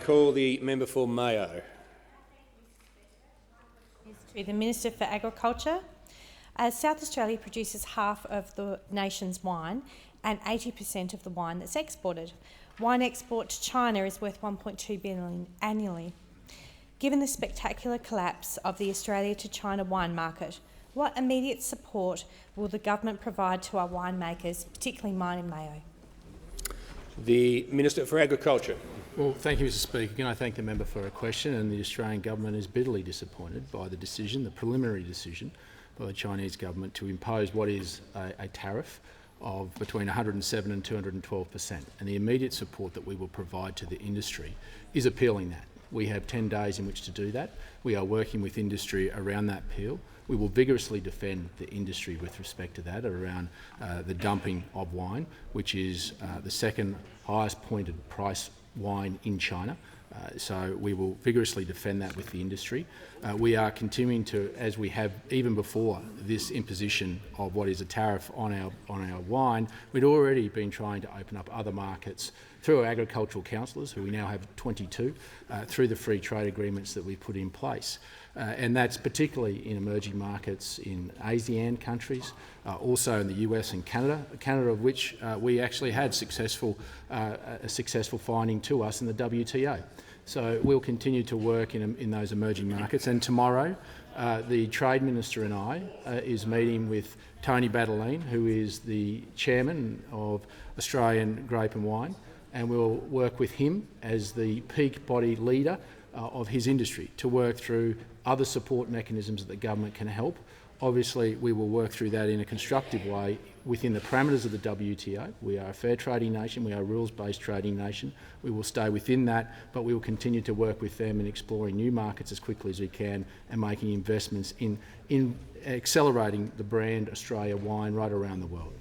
Call the member for Mayo. To the Minister for Agriculture. South Australia produces half of the nation's wine and 80% of the wine that's exported. Wine export to China is worth $1.2 billion annually. Given the spectacular collapse of the Australia to China wine market, what immediate support will the government provide to our winemakers, particularly mine in Mayo? The Minister for Agriculture. Well, thank you, Mr Speaker. Again, I thank the member for her question, and the Australian government is bitterly disappointed by the decision, the preliminary decision by the Chinese government to impose what is a tariff of between 107 and 212%. And the immediate support that we will provide to the industry is appealing that. We have 10 days in which to do that. We are working with industry around that appeal. We will vigorously defend the industry with respect to that around the dumping of wine, which is the second highest pointed price wine in China. So we will vigorously defend that with the industry. We are continuing to, as we have even before this imposition of what is a tariff on our wine, we'd already been trying to open up other markets through our agricultural councillors, who we now have 22, through the free trade agreements that we put in place. And that's particularly in emerging markets in ASEAN countries, also in the US and Canada of which we actually had a successful finding to us in the WTO. So we'll continue to work in those emerging markets. And tomorrow, the Trade Minister and I is meeting with Tony Battleline, who is the chairman of Australian Grape and Wine, and we'll work with him as the peak body leader of his industry to work through other support mechanisms that the government can help. Obviously, we will work through that in a constructive way within the parameters of the WTO. We are a fair trading nation, we are a rules-based trading nation. We will stay within that, but we will continue to work with them in exploring new markets as quickly as we can and making investments in accelerating the brand Australia wine right around the world.